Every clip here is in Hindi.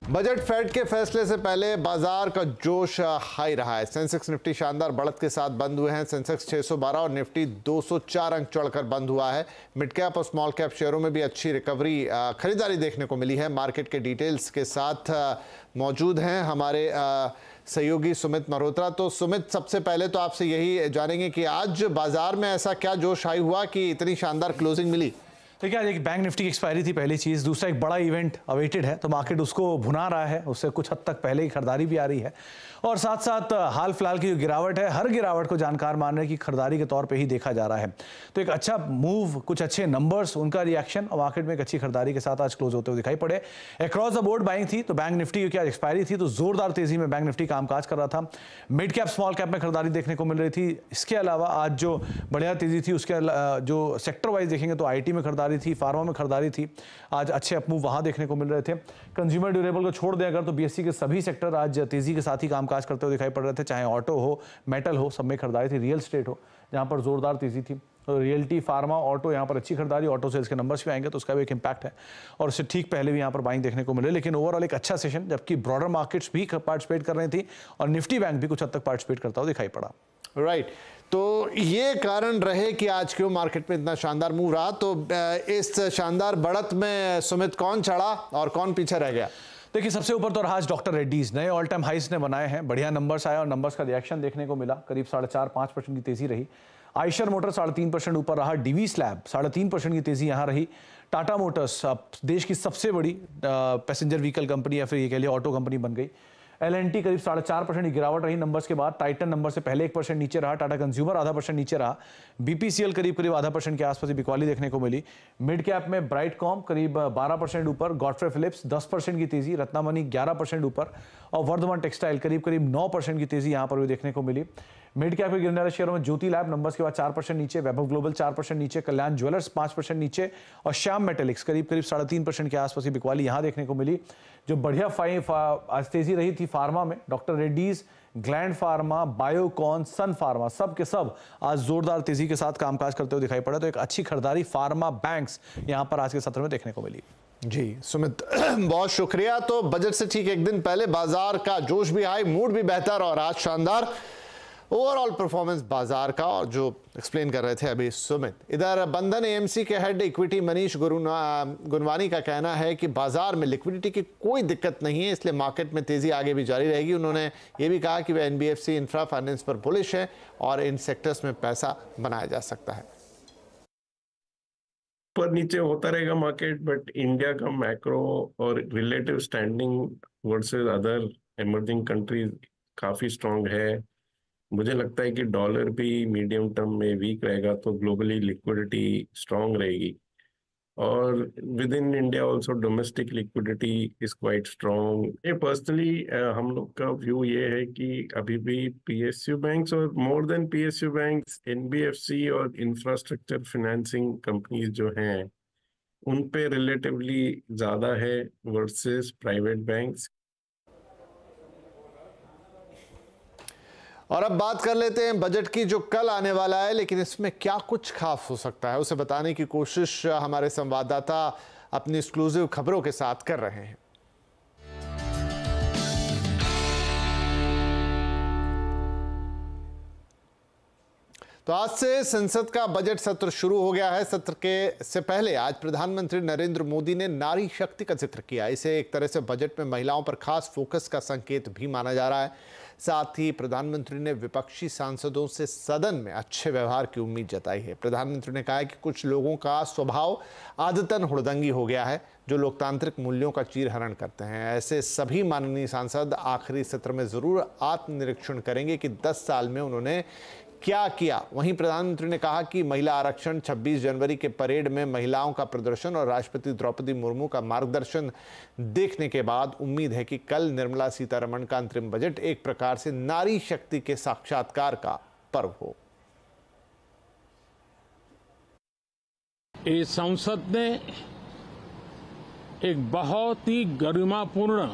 बजट फेड के फैसले से पहले बाजार का जोश हाई रहा है। सेंसेक्स निफ्टी शानदार बढ़त के साथ बंद हुए हैं। सेंसेक्स 612 और निफ्टी 204 अंक चढ़कर बंद हुआ है। मिड कैप और स्मॉल कैप शेयरों में भी अच्छी रिकवरी खरीदारी देखने को मिली है। मार्केट के डिटेल्स के साथ मौजूद हैं हमारे सहयोगी सुमित मल्होत्रा। तो सुमित, सबसे पहले तो आपसे यही जानेंगे कि आज बाजार में ऐसा क्या जोश हाई हुआ कि इतनी शानदार क्लोजिंग मिली? देखिए, आज एक बैंक निफ्टी की एक्सपायरी थी, पहली चीज़। दूसरा, एक बड़ा इवेंट अवेटेड है, तो मार्केट उसको भुना रहा है, उससे कुछ हद तक पहले ही खरीदारी भी आ रही है। और साथ साथ हाल फिलहाल की जो गिरावट है, हर गिरावट को जानकार मान रहे हैं कि खरीदारी के तौर पे ही देखा जा रहा है। तो एक अच्छा मूव, कुछ अच्छे नंबर्स, उनका रिएक्शन और मार्केट में एक अच्छी खरीदारी के साथ आज क्लोज होते हुए दिखाई पड़े। अक्रॉस द बोर्ड बाइंग थी, तो बैंक निफ्टी की आज एक्सपायरी थी तो जोरदार तेजी में बैंक निफ्टी कामकाज कर रहा था। मिड कैप स्मॉल कैप में खरीदारी देखने को मिल रही थी। इसके अलावा आज जो बढ़िया तेजी थी, उसके जो सेक्टर वाइज देखेंगे तो IT में खरीदारी थी, फार्मा में खरीदारी थी। आज अच्छे अपमूव वहां देखने को मिल रहे थे। कंज्यूमर ड्यूरेबल को छोड़ दें अगर, तो BSE के सभी सेक्टर आज तेजी के साथ ही कामकाज करते हुए दिखाई पड़ रहे थे। चाहे ऑटो हो, मेटल हो, सब में खरीदारी थी। रियल स्टेट हो, जहां पर जोरदार तेजी थी। तो रियल्टी, फार्मा, ऑटो, यहाँ पर अच्छी खरीदारी। ऑटो सेल्स के नंबर्स भी आएंगे तो उसका भी एक इंपैक्ट है, और उससे ठीक पहले भी यहाँ पर बाइंग देखने को मिले। लेकिन ओवरऑल एक अच्छा सेशन, जबकि ब्रॉडर मार्केट्स भी पार्टिसिपेट कर रही थी और निफ्टी बैंक भी कुछ हद तक पार्टिसिपेट करता हुआ दिखाई पड़ा। राइट, तो ये कारण रहे कि आज क्यों मार्केट में इतना शानदार मूव रहा। तो इस शानदार बढ़त में सुमित, कौन चढ़ा और कौन पीछे रह गया? देखिए, सबसे ऊपर तो रहा आज डॉक्टर रेड्डीज। नए ऑल टाइम हाइस ने बनाए हैं, बढ़िया नंबर्स आए और नंबर्स का रिएक्शन देखने को मिला। करीब 4.5-5% की तेजी रही। आयशर मोटर 3.5% ऊपर रहा। डीवी स्लैब 3.5% की तेजी यहाँ रही। टाटा मोटर्स देश की सबसे बड़ी पैसेंजर व्हीकल कंपनी या फिर ये कह लिया ऑटो कंपनी बन गई। L&T करीब 4.5% की गिरावट रही नंबर्स के बाद। टाइटन नंबर से पहले 1% नीचे रहा। टाटा कंज्यूमर 0.5% नीचे रहा। BPCL करीब 0.5% के आसपास बिकवाली देखने को मिली। मिड कैप में ब्राइटकॉम करीब 12% ऊपर। गॉडफ्रे फिलिप्स 10% की तेजी। रत्नामणि 11% ऊपर और वर्धमान टेक्सटाइल करीब 9% की तेजी यहाँ पर भी देखने को मिली। मिड कैप के गिरने वाले शेयरों में ज्योति लैब नंबर्स के बाद 4% नीचे, वैभव ग्लोबल 4% नीचे, कल्याण ज्वेलर्स 5% नीचे और श्याम मेटेलिक्स करीब 3.5% के आसपास की बिकवाली यहाँ देखने को मिली। जो बढ़िया आज तेजी रही थी फार्मा में, doctor Reddy's, Gland Pharma, Biocon, Sun Pharma, सब के सब आज जोरदार तेजी के साथ कामकाज करते हुए दिखाई पड़ा। तो एक अच्छी खरीदारी फार्मा, बैंक्स यहाँ पर आज के सत्र में देखने को मिली। जी सुमित, बहुत शुक्रिया। तो बजट से ठीक एक दिन पहले बाजार का जोश भी हाई, मूड भी बेहतर और आज शानदार ओवरऑल परफॉर्मेंस बाजार का, और जो एक्सप्लेन कर रहे थे अभी सुमित। इधर बंधन AMC के हेड इक्विटी मनीष गुनवानी का कहना है कि बाजार में लिक्विडिटी की कोई दिक्कत नहीं है, इसलिए मार्केट में तेजी आगे भी जारी रहेगी। उन्होंने ये भी कहा कि वे NBFC इंफ्रा फाइनेंस पर बुलिश है और इन सेक्टर्स में पैसा बनाया जा सकता है। ऊपर नीचे होता रहेगा मार्केट, बट इंडिया का मैक्रो और relative standing versus other emerging countries काफी स्ट्रांग है। मुझे लगता है कि डॉलर भी मीडियम टर्म में वीक रहेगा, तो ग्लोबली लिक्विडिटी स्ट्रांग रहेगी। और with in India also domestic liquidity is quite strong. ये पर्सनली हम लोग का व्यू ये है कि अभी भी PSU बैंक्स और more than PSU banks, NBFC और इंफ्रास्ट्रक्चर फाइनेंसिंग कंपनीज जो हैं उन पे रिलेटिवली ज्यादा है वर्सेस प्राइवेट बैंक्स। और अब बात कर लेते हैं बजट की, जो कल आने वाला है, लेकिन इसमें क्या कुछ खास हो सकता है उसे बताने की कोशिश हमारे संवाददाता अपनी एक्सक्लूसिव खबरों के साथ कर रहे हैं। तो आज से संसद का बजट सत्र शुरू हो गया है। सत्र के से पहले आज प्रधानमंत्री नरेंद्र मोदी ने नारी शक्ति का जिक्र किया। इसे एक तरह से बजट में महिलाओं पर खास फोकस का संकेत भी माना जा रहा है। साथ ही प्रधानमंत्री ने विपक्षी सांसदों से सदन में अच्छे व्यवहार की उम्मीद जताई है। प्रधानमंत्री ने कहा है कि कुछ लोगों का स्वभाव आदतन हुड़दंगी हो गया है, जो लोकतांत्रिक मूल्यों का चीरहरण करते हैं। ऐसे सभी माननीय सांसद आखिरी सत्र में जरूर आत्मनिरीक्षण करेंगे कि 10 साल में उन्होंने क्या किया। वहीं प्रधानमंत्री ने कहा कि महिला आरक्षण, 26 जनवरी के परेड में महिलाओं का प्रदर्शन और राष्ट्रपति द्रौपदी मुर्मू का मार्गदर्शन देखने के बाद उम्मीद है कि कल निर्मला सीतारमण का अंतरिम बजट एक प्रकार से नारी शक्ति के साक्षात्कार का पर्व हो। इस संसद ने एक बहुत ही गरिमापूर्ण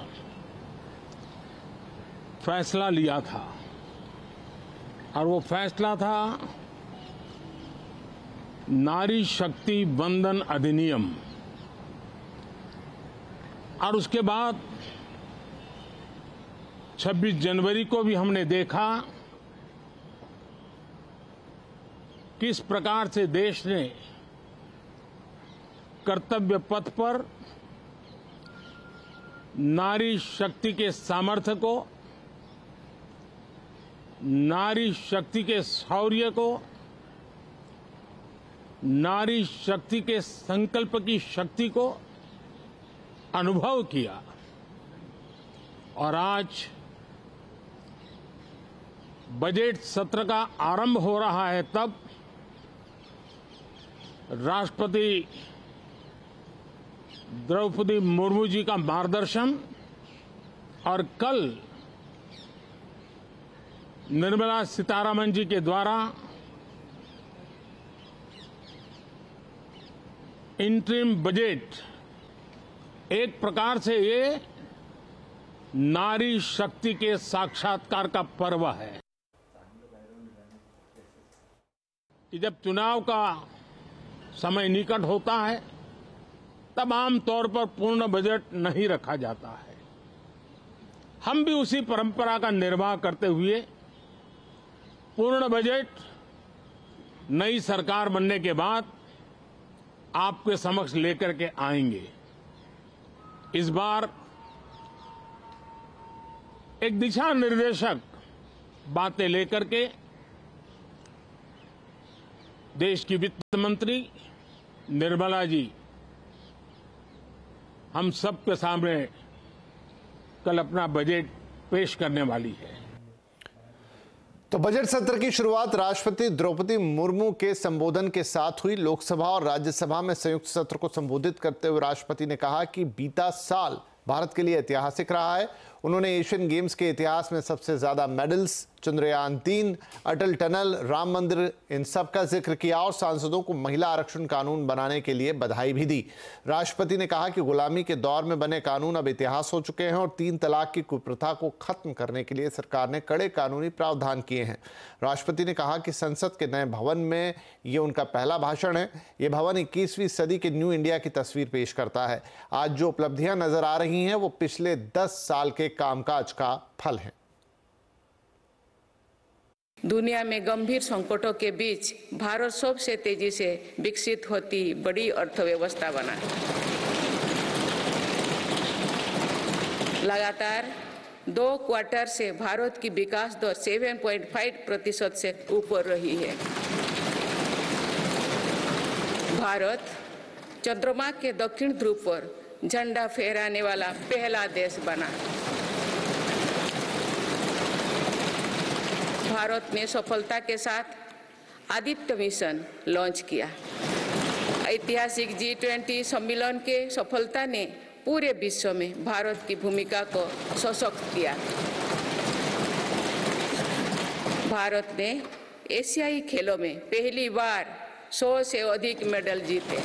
फैसला लिया था, और वो फैसला था नारी शक्ति वंदन अधिनियम। और उसके बाद 26 जनवरी को भी हमने देखा किस प्रकार से देश ने कर्तव्य पथ पर नारी शक्ति के सामर्थ्य को, नारी शक्ति के शौर्य को, नारी शक्ति के संकल्प की शक्ति को अनुभव किया। और आज बजट सत्र का आरंभ हो रहा है, तब राष्ट्रपति द्रौपदी मुर्मू जी का मार्गदर्शन और कल निर्मला सीतारमण जी के द्वारा इंटरिम बजट, एक प्रकार से ये नारी शक्ति के साक्षात्कार का पर्व है कि जब चुनाव का समय निकट होता है तब आमतौर पर पूर्ण बजट नहीं रखा जाता है। हम भी उसी परंपरा का निर्वाह करते हुए पूर्ण बजट नई सरकार बनने के बाद आपके समक्ष लेकर के आएंगे। इस बार एक दिशा निर्देशक बातें लेकर के देश की वित्त मंत्री निर्मला जी हम सबके सामने कल अपना बजट पेश करने वाली है। तो बजट सत्र की शुरुआत राष्ट्रपति द्रौपदी मुर्मू के संबोधन के साथ हुई। लोकसभा और राज्यसभा में संयुक्त सत्र को संबोधित करते हुए राष्ट्रपति ने कहा कि बीता साल भारत के लिए ऐतिहासिक रहा है। उन्होंने एशियन गेम्स के इतिहास में सबसे ज्यादा मेडल्स, चंद्रयान 3, अटल टनल, राम मंदिर, इन सब का जिक्र किया और सांसदों को महिला आरक्षण कानून बनाने के लिए बधाई भी दी। राष्ट्रपति ने कहा कि गुलामी के दौर में बने कानून अब इतिहास हो चुके हैं और 3 तलाक की कुप्रथा को खत्म करने के लिए सरकार ने कड़े कानूनी प्रावधान किए हैं। राष्ट्रपति ने कहा कि संसद के नए भवन में ये उनका पहला भाषण है। ये भवन 21वीं सदी के न्यू इंडिया की तस्वीर पेश करता है। आज जो उपलब्धियां नजर आ रही हैं वो पिछले 10 साल के कामकाज का फल है। दुनिया में गंभीर संकटों के बीच भारत सबसे तेजी से विकसित होती बड़ी अर्थव्यवस्था बना। लगातार 2 क्वार्टर से भारत की विकास दर 7.5% से ऊपर रही है। भारत चंद्रमा के दक्षिण ध्रुव पर झंडा फहराने वाला पहला देश बना। भारत ने सफलता के साथ आदित्य मिशन लॉन्च किया। ऐतिहासिक G20 सम्मेलन के सफलता ने पूरे विश्व में भारत की भूमिका को सशक्त किया। भारत ने एशियाई खेलों में पहली बार 100 से अधिक मेडल जीते।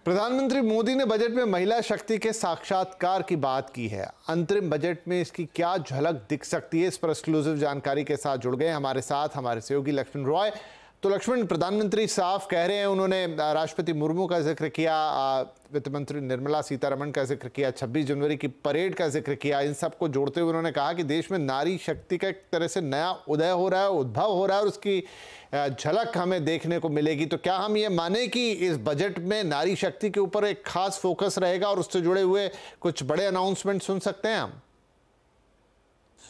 प्रधानमंत्री मोदी ने बजट में महिला शक्ति के साक्षात्कार की बात की है। अंतरिम बजट में इसकी क्या झलक दिख सकती है, इस पर एक्सक्लूसिव जानकारी के साथ जुड़ गए हमारे साथ हमारे सहयोगी लक्ष्मण रॉय। तो लक्ष्मण, प्रधानमंत्री साफ कह रहे हैं, उन्होंने राष्ट्रपति मुर्मू का जिक्र किया, वित्त मंत्री निर्मला सीतारमण का जिक्र किया, 26 जनवरी की परेड का जिक्र किया। इन सबको जोड़ते हुए उन्होंने कहा कि देश में नारी शक्ति का एक तरह से नया उदय हो रहा है, उद्भव हो रहा है और उसकी झलक हमें देखने को मिलेगी। तो क्या हम ये माने कि इस बजट में नारी शक्ति के ऊपर एक खास फोकस रहेगा और उससे जुड़े हुए कुछ बड़े अनाउंसमेंट सुन सकते हैं हम?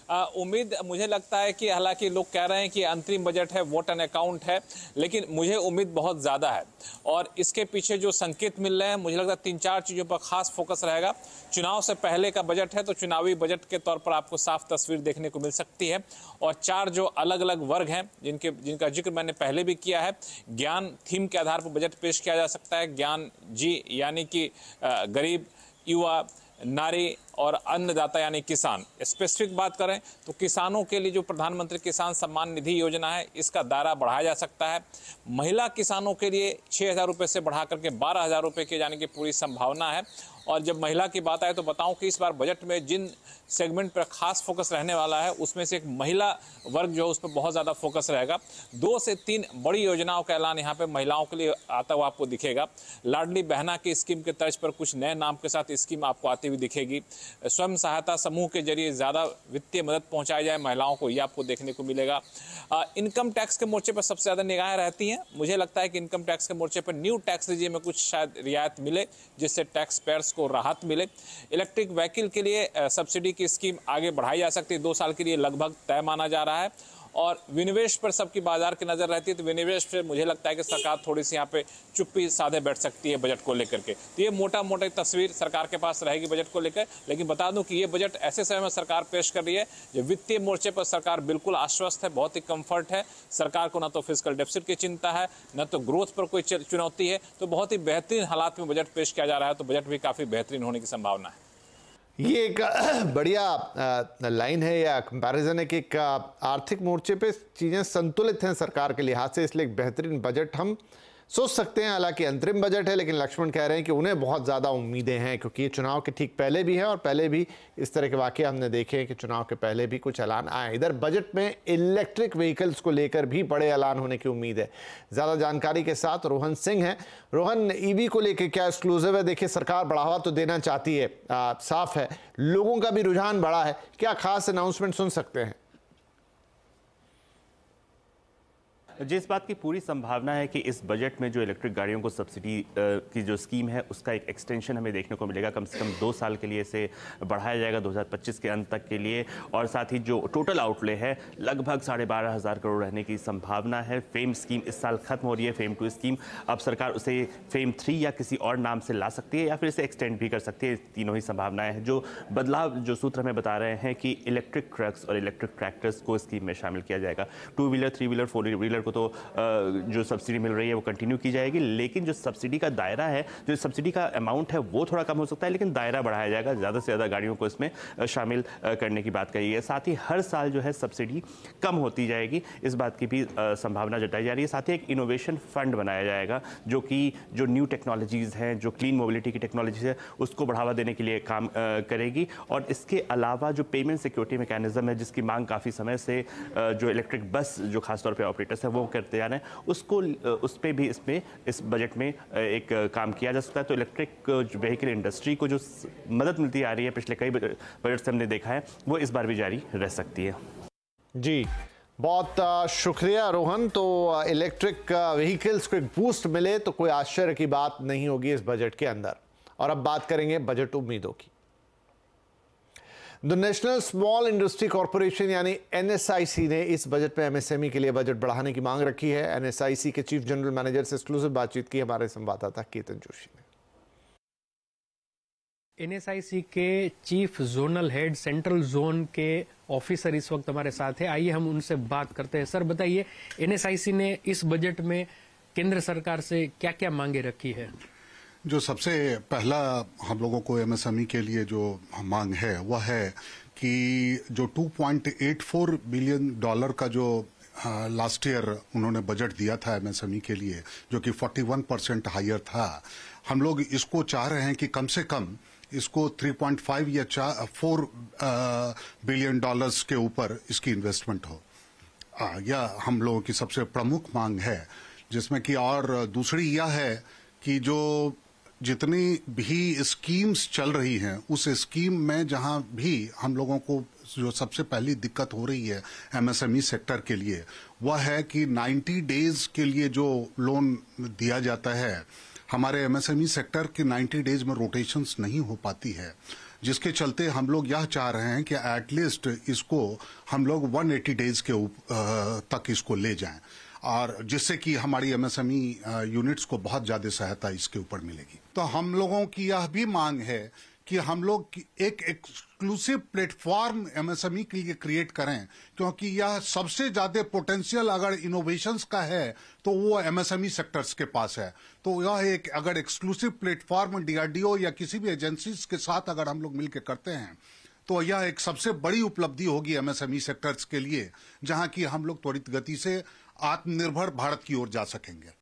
उम्मीद मुझे लगता है कि हालांकि लोग कह रहे हैं कि अंतरिम बजट है, वोट एन अकाउंट है, लेकिन मुझे उम्मीद बहुत ज़्यादा है और इसके पीछे जो संकेत मिल रहे हैं, मुझे लगता है 3-4 चीज़ों पर खास फोकस रहेगा। चुनाव से पहले का बजट है तो चुनावी बजट के तौर पर आपको साफ तस्वीर देखने को मिल सकती है और 4 जो अलग अलग वर्ग हैं जिनका जिक्र मैंने पहले भी किया है। ज्ञान थीम के आधार पर बजट पेश किया जा सकता है। ज्ञान जी यानी कि गरीब, युवा, नारी और अन्नदाता यानी किसान। स्पेसिफिक बात करें तो किसानों के लिए जो प्रधानमंत्री किसान सम्मान निधि योजना है, इसका दायरा बढ़ाया जा सकता है। महिला किसानों के लिए 6,000 रुपये से बढ़ा करके 12,000 रुपये की जाने की पूरी संभावना है। और जब महिला की बात आए तो बताऊं कि इस बार बजट में जिन सेगमेंट पर खास फोकस रहने वाला है, उसमें से एक महिला वर्ग जो है उस पर बहुत ज़्यादा फोकस रहेगा। 2 से 3 बड़ी योजनाओं का ऐलान यहाँ पे महिलाओं के लिए आता हुआ आपको दिखेगा। लाडली बहना की स्कीम के तर्ज पर कुछ नए नाम के साथ स्कीम आपको आती हुई दिखेगी। स्वयं सहायता समूह के जरिए ज़्यादा वित्तीय मदद पहुँचाई जाए महिलाओं को, ये आपको देखने को मिलेगा। इनकम टैक्स के मोर्चे पर सबसे ज़्यादा निगाहें रहती हैं। मुझे लगता है कि इनकम टैक्स के मोर्चे पर न्यू टैक्स रिजीम में कुछ शायद रियायत मिले, जिससे टैक्स पेयर्स को राहत मिले। इलेक्ट्रिक व्हीकल के लिए सब्सिडी की स्कीम आगे बढ़ाई जा सकती है, 2 साल के लिए लगभग तय माना जा रहा है। और विनिवेश पर सबकी बाजार की नजर रहती है, तो विनिवेश पे मुझे लगता है कि सरकार थोड़ी सी यहाँ पे चुप्पी साधे बैठ सकती है बजट को लेकर के। तो ये मोटा मोटा तस्वीर सरकार के पास रहेगी बजट को लेकर। लेकिन बता दूं कि ये बजट ऐसे समय में सरकार पेश कर रही है जो वित्तीय मोर्चे पर सरकार बिल्कुल आश्वस्त है, बहुत ही कंफर्ट है। सरकार को न तो फिस्कल डेफिसिट की चिंता है, न तो ग्रोथ पर कोई चुनौती है। तो बहुत ही बेहतरीन हालात में बजट पेश किया जा रहा है, तो बजट भी काफी बेहतरीन होने की संभावना है। ये एक बढ़िया लाइन है या कंपैरिजन है कि एक आर्थिक मोर्चे पे चीज़ें संतुलित हैं सरकार के लिहाज से, इसलिए एक बेहतरीन बजट हम सोच सकते हैं। हालांकि अंतरिम बजट है, लेकिन लक्ष्मण कह रहे हैं कि उन्हें बहुत ज़्यादा उम्मीदें हैं, क्योंकि ये चुनाव के ठीक पहले भी है और पहले भी इस तरह के वाक़े हमने देखे हैं कि चुनाव के पहले भी कुछ ऐलान आए। इधर बजट में इलेक्ट्रिक व्हीकल्स को लेकर भी बड़े ऐलान होने की उम्मीद है। ज़्यादा जानकारी के साथ रोहन सिंह हैं। रोहन, ईवी को लेकर क्या एक्सक्लूसिव है? देखिए, सरकार बढ़ावा तो देना चाहती है, साफ है, लोगों का भी रुझान बढ़ा है, क्या खास अनाउंसमेंट सुन सकते हैं? जिस बात की पूरी संभावना है कि इस बजट में जो इलेक्ट्रिक गाड़ियों को सब्सिडी की जो स्कीम है उसका एक एक्सटेंशन हमें देखने को मिलेगा। कम से कम 2 साल के लिए इसे बढ़ाया जाएगा 2025 के अंत तक के लिए। और साथ ही जो टोटल आउटले है लगभग 12,500 करोड़ रहने की संभावना है। फेम स्कीम इस साल खत्म हो रही है, फेम 2 स्कीम। अब सरकार उसे फेम 3 या किसी और नाम से ला सकती है या फिर इसे एक्सटेंड भी कर सकती है। तीनों ही संभावनाएं हैं। जो बदलाव जो सूत्र हमें बता रहे हैं कि इलेक्ट्रिक ट्रक्स और इलेक्ट्रिक ट्रैक्टर्स को स्कीम में शामिल किया जाएगा। 2 व्हीलर, 3 व्हीलर, 4 व्हीलर को तो जो सब्सिडी मिल रही है वो कंटिन्यू की जाएगी, लेकिन जो सब्सिडी का दायरा है, जो सब्सिडी का अमाउंट है वो थोड़ा कम हो सकता है, लेकिन दायरा बढ़ाया जाएगा। ज़्यादा से ज़्यादा गाड़ियों को इसमें शामिल करने की बात कही है। साथ ही हर साल जो है सब्सिडी कम होती जाएगी, इस बात की भी संभावना जताई जा रही है। साथ ही एक इनोवेशन फंड बनाया जाएगा जो कि जो न्यू टेक्नोलॉजीज़ हैं, जो क्लीन मोबिलिटी की टेक्नोलॉजीज़ है, उसको बढ़ावा देने के लिए काम करेगी। और इसके अलावा जो पेमेंट सिक्योरिटी मैकेनिज्म है, जिसकी मांग काफ़ी समय से जो इलेक्ट्रिक बस जो खासतौर पर ऑपरेटर्स है वो करते जा रहे हैं, उसको उस पर भी इसमें इस बजट में एक काम किया जा सकता है। तो इलेक्ट्रिक व्हीकल इंडस्ट्री को जो मदद मिलती आ रही है पिछले कई बजट से हमने देखा है, वो इस बार भी जारी रह सकती है। जी, बहुत शुक्रिया रोहन। तो इलेक्ट्रिक व्हीकल्स को एक बूस्ट मिले तो कोई आश्चर्य की बात नहीं होगी इस बजट के अंदर। और अब बात करेंगे बजट उम्मीदों की। The national small industry corporation यानी NSIC ने इस बजट में MSME के लिए बजट बढ़ाने की मांग रखी है। NSIC के चीफ जनरल मैनेजर से एक्सक्लूसिव बातचीत की हमारे संवाददाता केतन जोशी ने। NSIC के chief zonal head central zone के ऑफिसर इस वक्त हमारे साथ है, आइए हम उनसे बात करते हैं। सर बताइए, NSIC ने इस बजट में केंद्र सरकार से क्या क्या मांगे रखी है? जो सबसे पहला हम लोगों को MSME के लिए जो मांग है वह है कि जो $2.84 बिलियन का जो लास्ट ईयर उन्होंने बजट दिया था MSME के लिए, जो कि 41% हायर था, हम लोग इसको चाह रहे हैं कि कम से कम इसको 3.5 या 4 बिलियन डॉलर्स के ऊपर इसकी इन्वेस्टमेंट हो। यह हम लोगों की सबसे प्रमुख मांग है। जिसमें कि और दूसरी यह है कि जो जितनी भी स्कीम्स चल रही हैं, उस स्कीम में जहां भी हम लोगों को जो सबसे पहली दिक्कत हो रही है MSME सेक्टर के लिए, वह है कि 90 डेज के लिए जो लोन दिया जाता है, हमारे MSME सेक्टर के 90 डेज में रोटेशंस नहीं हो पाती है, जिसके चलते हम लोग यह चाह रहे हैं कि एटलीस्ट इसको हम लोग 180 डेज के तक इसको ले जाएं, और जिससे कि हमारी MSME यूनिट्स को बहुत ज्यादा सहायता इसके ऊपर मिलेगी। तो हम लोगों की यह भी मांग है कि हम लोग एक एक्सक्लूसिव प्लेटफॉर्म एमएसएमई के लिए क्रिएट करें, क्योंकि यह सबसे ज्यादा पोटेंशियल अगर इनोवेशंस का है तो वो एमएसएमई सेक्टर्स के पास है। तो यह एक अगर एक्सक्लूसिव प्लेटफॉर्म डीआरडीओ या किसी भी एजेंसीज के साथ अगर हम लोग मिलकर करते हैं तो यह एक सबसे बड़ी उपलब्धि होगी एमएसएमई सेक्टर्स के लिए, जहां की हम लोग त्वरित गति से आत्मनिर्भर भारत की ओर जा सकेंगे।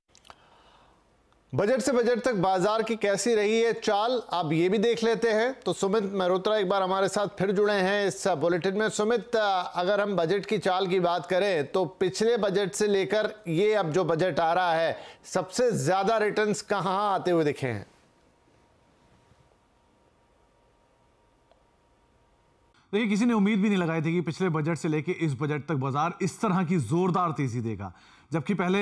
बजट से बजट तक बाजार की कैसी रही है चाल, अब ये भी देख लेते हैं। तो सुमित मेहरोत्रा एक बार हमारे साथ फिर जुड़े हैं इस बुलेटिन में। सुमित, अगर हम बजट की चाल की बात करें तो पिछले बजट से लेकर ये अब जो बजट आ रहा है, सबसे ज्यादा रिटर्न्स कहां आते हुए दिखे हैं? देखिए, किसी ने उम्मीद भी नहीं लगाई थी कि पिछले बजट से लेके इस बजट तक बाजार इस तरह की जोरदार तेजी देगा। जबकि पहले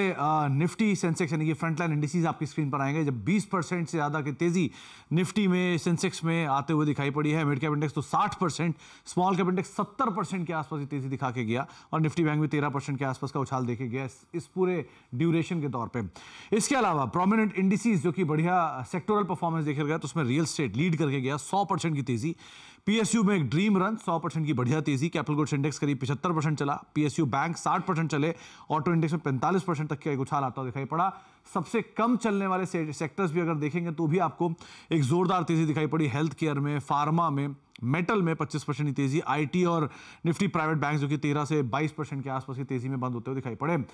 निफ्टी सेंसेक्स यानी कि फ्रंटलाइन इंडिसेस आपकी स्क्रीन पर आएंगे, जब 20% से ज़्यादा की तेज़ी निफ्टी में, सेंसेक्स में आते हुए दिखाई पड़ी है। मिड कैप इंडेक्स तो 60%, स्मॉल कैप इंडेक्स 70% के आसपास की तेज़ी दिखा के गया और निफ्टी बैंक भी 13% के आसपास का उछाल देके गया इस पूरे ड्यूरेशन के तौर पे। इसके अलावा प्रोमिनेंट इंडिसेस जो कि बढ़िया सेक्टोरल परफॉर्मेंस देखे गया, तो उसमें रियल स्टेट लीड करके गया, 100% की तेज़ी। पीएसयू में एक ड्रीम रन, 100% की बढ़िया तेजी। कैपिटल गुड्स इंडेक्स करीब 75% चला, पीएसयू बैंक 60% चले, ऑटो इंडेक्स में 45% तक का एक उछाल आता हुआ दिखाई पड़ा। सबसे कम चलने वाले सेक्टर्स भी अगर देखेंगे तो भी आपको एक जोरदार तेजी दिखाई पड़ी। हेल्थ केयर में, फार्मा में, मेटल में 25% की तेजी। आईटी और निफ्टी प्राइवेट बैंक जो कि 13 से 22% के आसपास की तेजी में बंद होते हुए दिखाई पड़े।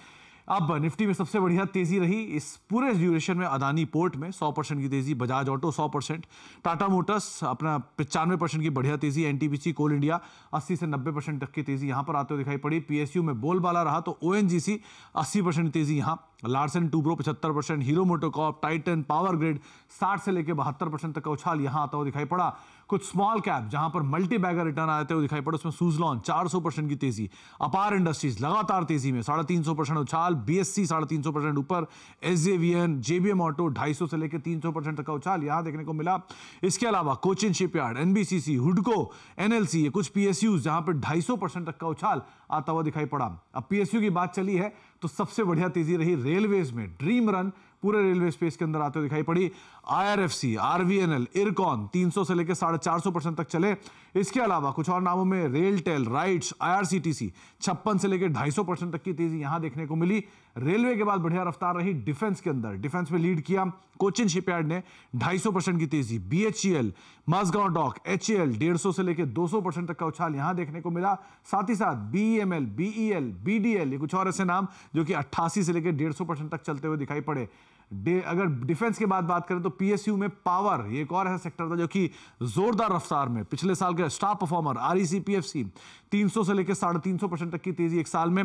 अब निफ्टी में सबसे बढ़िया तेजी रही इस पूरे ड्यूरेशन में अदानी पोर्ट में 100% की तेजी, बजाज ऑटो 100%, टाटा मोटर्स अपना 95% की बढ़िया तेजी, एनटीपीसी कोल इंडिया 80 से 90% तक की तेजी यहां पर आते हुए दिखाई पड़ी। पीएसयू में बोलबाला रहा तो ओएनजीसी 80% की तेजी यहां, Larsen Toubro 75%, hero MotoCorp, Titan, power grid 60 से लेकर 72% तक का उछाल यहां आता हुआ दिखाई पड़ा। कुछ स्मॉल कैप जहां पर मल्टी बैगर रिटर्न आते हुए दिखाई पड़े, उसमें सुजलॉन 400% की तेजी, अपार इंडस्ट्रीज लगातार तेजी में 350% उछाल, बीएससी 350% ऊपर, एसजेवीएन, जेबीएम ऑटो 250 से लेकर 300% तक का उछाल यहां देखने को मिला। इसके अलावा कोचिन शिपयार्ड, एनबीसीसी, हुडको, एनएलसी, ये कुछ पीएसयू जहां पर 250% तक का उछाल आता हुआ दिखाई पड़ा। अब पीएसयू की बात चली है तो सबसे बढ़िया तेजी रही रेलवेज में, ड्रीम रन पूरे रेलवे स्पेस के अंदर आते हुए दिखाई पड़ी। आईआरएफसी, आरवीएनएल, इरकॉन 300 से लेकर 450% तक चले। इसके अलावा कुछ और नामों में रेलटेल, राइट्स, आईआरसीटीसी 56 से लेकर 250% तक की तेजी यहां देखने को मिली। रेलवे के बाद बढ़िया रफ्तार रही डिफेंस के अंदर, डिफेंस में लीड किया कोचिन शिपयार्ड ने 250% की तेजी, बीएचईएल, माझगांव डॉक, एचएएल 150 से लेकर 200% तक का उछाल यहां देखने को मिला। साथ ही साथ बीईएमएल, बीईएल, बीडीएल, ये कुछ और ऐसे नाम जो कि 88 से लेकर 150% तक चलते हुए दिखाई पड़े। अगर डिफेंस के बाद बात करें तो पीएसयू में पावर, ये एक और ऐसा सेक्टर था जो कि जोरदार रफ्तार में पिछले साल के स्टार परफॉर्मर, आरईसी, पीएफसी 300 से लेकर 350% तक की तेजी एक साल में।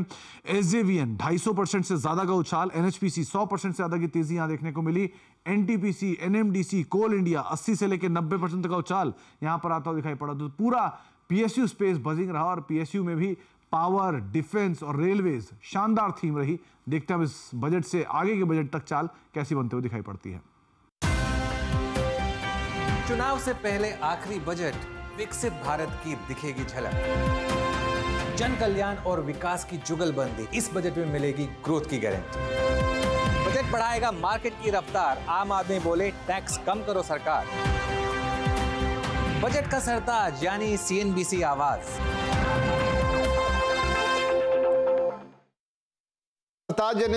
एसजेवीएन 250% से ज्यादा का उछाल, एनएचपीसी 100% से ज्यादा की तेजी यहां देखने को मिली। एनटीपीसी, एनएमडीसी, कोल इंडिया 80 से लेकर 90% तक का उछाल यहां पर आता हुआ दिखाई पड़ा। तो पूरा पीएसयू स्पेस बजिंग रहा और पीएसयू में भी पावर, डिफेंस और रेलवेज शानदार थीम रही। देखते हैं अब इस बजट से आगे के बजट तक चाल कैसी बनते हुए दिखाई पड़ती है। चुनाव से पहले आखिरी बजट, विकसित भारत की दिखेगी झलक। जन कल्याण और विकास की जुगलबंदी, इस बजट में मिलेगी ग्रोथ की गारंटी। बजट बढ़ाएगा मार्केट की रफ्तार, आम आदमी बोले टैक्स कम करो सरकार। बजट का सरताज यानी सीएनबीसी आवाज।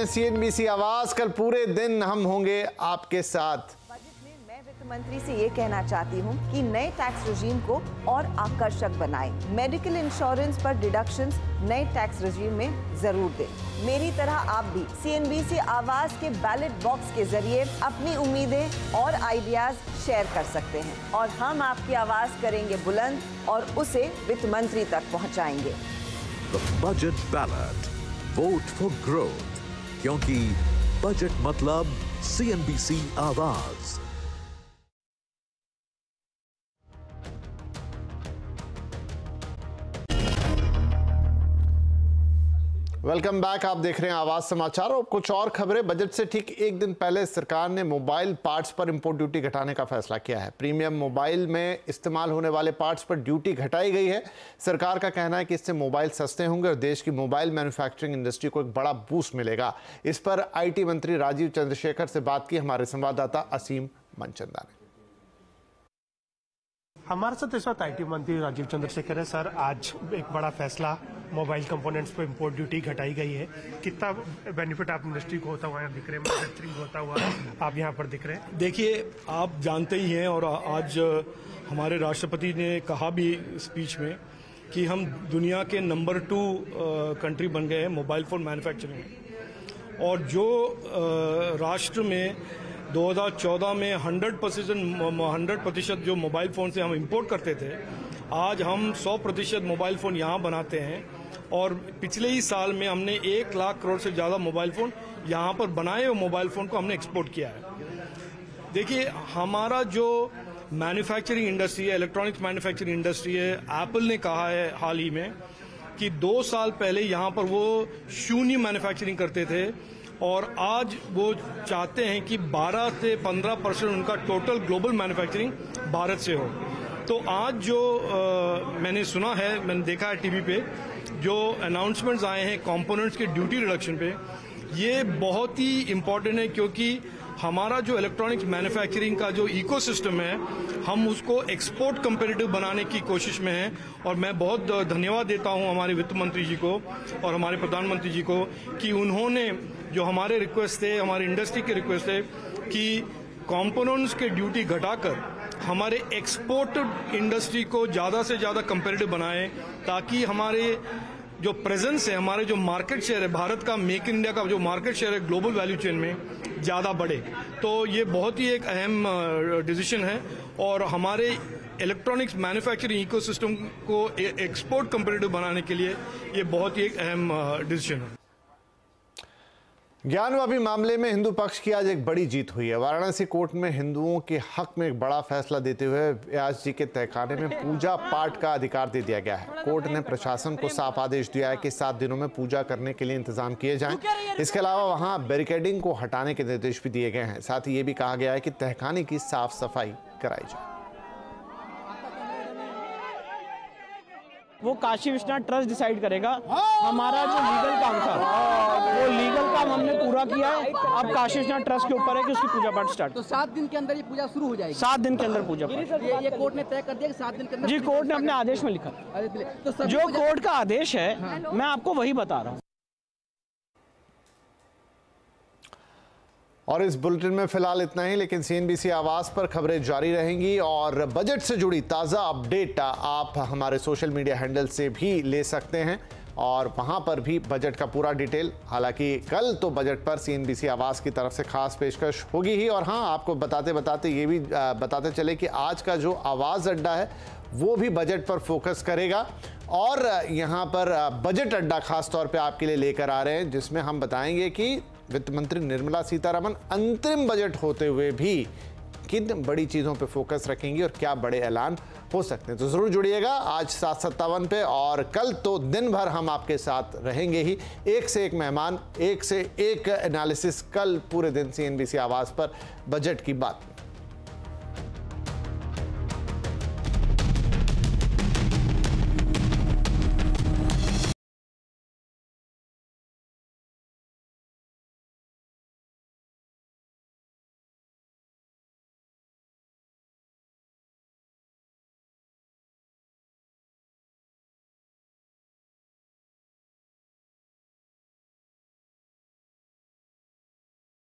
सीएनबीसी आवाज, कल पूरे दिन हम होंगे आपके साथ। बजट में मैं वित्त मंत्री से ये कहना चाहती हूँ कि नए टैक्स रेजिम को और आकर्षक बनाएं। मेडिकल इंश्योरेंस पर डिडक्शंस नए टैक्स रेजिम में जरूर दें। मेरी तरह आप भी सीएनबीसी आवाज के बैलेट बॉक्स के जरिए अपनी उम्मीदें और आइडियाज शेयर कर सकते हैं और हम आपकी आवाज करेंगे बुलंद और उसे वित्त मंत्री तक पहुँचाएंगे। Budget ballot, vote for growth, क्योंकि बजट मतलब सीएनबीसी आवाज। वेलकम बैक, आप देख रहे हैं आवाज समाचार। और कुछ और खबरें। बजट से ठीक एक दिन पहले सरकार ने मोबाइल पार्ट्स पर इंपोर्ट ड्यूटी घटाने का फैसला किया है। प्रीमियम मोबाइल में इस्तेमाल होने वाले पार्ट्स पर ड्यूटी घटाई गई है। सरकार का कहना है कि इससे मोबाइल सस्ते होंगे और देश की मोबाइल मैन्युफैक्चरिंग इंडस्ट्री को एक बड़ा बूस्ट मिलेगा। इस पर आईटी मंत्री राजीव चंद्रशेखर से बात की हमारे संवाददाता असीम मनचंदा ने। हमारे साथ इस वक्त IT मंत्री राजीव चंद्रशेखर है। सर, आज एक बड़ा फैसला मोबाइल कंपोनेंट्स पे इंपोर्ट ड्यूटी घटाई गई है। कितना बेनिफिट आप इंडस्ट्री को होता हुआ यहाँ दिख रहे हैं, मैन्युफैक्चरिंग होता हुआ आप यहाँ पर दिख रहे हैं? देखिए, आप जानते ही हैं और आज हमारे राष्ट्रपति ने कहा भी स्पीच में कि हम दुनिया के नंबर 2 कंट्री बन गए हैं मोबाइल फोन मैन्युफैक्चरिंग में। और जो राष्ट्र में 2014 में 100% जो मोबाइल फ़ोन से हम इंपोर्ट करते थे, आज हम 100% मोबाइल फ़ोन यहाँ बनाते हैं। और पिछले ही साल में हमने 1 लाख करोड़ से ज़्यादा मोबाइल फ़ोन यहाँ पर बनाए हुए मोबाइल फ़ोन को हमने एक्सपोर्ट किया है। देखिए, हमारा जो मैन्युफैक्चरिंग इंडस्ट्री है, इलेक्ट्रॉनिक्स मैन्युफैक्चरिंग इंडस्ट्री है, एप्पल ने कहा है हाल ही में कि 2 साल पहले यहाँ पर वो शून्य मैन्युफैक्चरिंग करते थे और आज वो चाहते हैं कि 12 से 15% उनका टोटल ग्लोबल मैन्युफैक्चरिंग भारत से हो। तो आज जो मैंने सुना है, मैंने देखा है टीवी पे, जो अनाउंसमेंट्स आए हैं कंपोनेंट्स के ड्यूटी रिडक्शन पे, ये बहुत ही इम्पोर्टेंट है क्योंकि हमारा जो इलेक्ट्रॉनिक्स मैन्युफैक्चरिंग का जो इकोसिस्टम है, हम उसको एक्सपोर्ट कंपेटिटिव बनाने की कोशिश में हैं। और मैं बहुत धन्यवाद देता हूं हमारे वित्त मंत्री जी को और हमारे प्रधानमंत्री जी को कि उन्होंने जो हमारे रिक्वेस्ट थे, हमारी इंडस्ट्री के रिक्वेस्ट थे कि कंपोनेंट्स के ड्यूटी घटाकर हमारे एक्सपोर्ट इंडस्ट्री को ज़्यादा से ज़्यादा कंपेटिटिव बनाएं, ताकि हमारे जो प्रेजेंस है, हमारे जो मार्केट शेयर है, भारत का मेक इन इंडिया का जो मार्केट शेयर है ग्लोबल वैल्यू चेन में ज़्यादा बढ़े। तो ये बहुत ही एक अहम डिसीजन है और हमारे इलेक्ट्रॉनिक्स मैन्युफैक्चरिंग इकोसिस्टम को एक्सपोर्ट कंपेटिटिव बनाने के लिए ये बहुत ही एक अहम डिसीजन है। ज्ञानवापी मामले में हिंदू पक्ष की आज एक बड़ी जीत हुई है। वाराणसी कोर्ट में हिंदुओं के हक में एक बड़ा फैसला देते हुए व्यास जी के तहखाने में पूजा पाठ का अधिकार दे दिया गया है। कोर्ट ने प्रशासन को साफ आदेश दिया है कि 7 दिनों में पूजा करने के लिए इंतजाम किए जाएं। इसके अलावा वहां बैरिकेडिंग को हटाने के निर्देश भी दिए गए हैं। साथ ही ये भी कहा गया है कि तहखाने की साफ सफाई कराई जाए। वो काशी विश्वनाथ ट्रस्ट डिसाइड करेगा। हमारा जो लीगल काम था, वो लीगल काम हमने पूरा किया है। अब काशी विश्वनाथ ट्रस्ट के ऊपर है कि उसकी पूजा पाठ स्टार्ट। तो 7 दिन के अंदर ये पूजा शुरू हो जाएगी। 7 दिन के अंदर पूजा पाठ। ये कोर्ट ने तय कर दिया कि 7 दिन के अंदर। जी, कोर्ट ने अपने आदेश में लिखा। तो जो कोर्ट का आदेश है, मैं आपको वही बता रहा हूँ। और इस बुलेटिन में फिलहाल इतना ही, लेकिन CNBC आवाज पर खबरें जारी रहेंगी और बजट से जुड़ी ताज़ा अपडेट आप हमारे सोशल मीडिया हैंडल से भी ले सकते हैं और वहां पर भी बजट का पूरा डिटेल। हालांकि कल तो बजट पर CNBC आवाज की तरफ से खास पेशकश होगी ही। और हाँ, आपको बताते बताते ये भी बताते चले कि आज का जो आवाज़ अड्डा है वो भी बजट पर फोकस करेगा और यहाँ पर बजट अड्डा खास तौर पे आपके लिए लेकर आ रहे हैं, जिसमें हम बताएंगे कि वित्त मंत्री निर्मला सीतारमण अंतरिम बजट होते हुए भी किन बड़ी चीज़ों पे फोकस रखेंगी और क्या बड़े ऐलान हो सकते हैं। तो ज़रूर जुड़िएगा आज 7:57 पे। और कल तो दिन भर हम आपके साथ रहेंगे ही, एक से एक मेहमान, एक से एक एनालिसिस। कल पूरे दिन CNBC आवाज़ पर बजट की बात।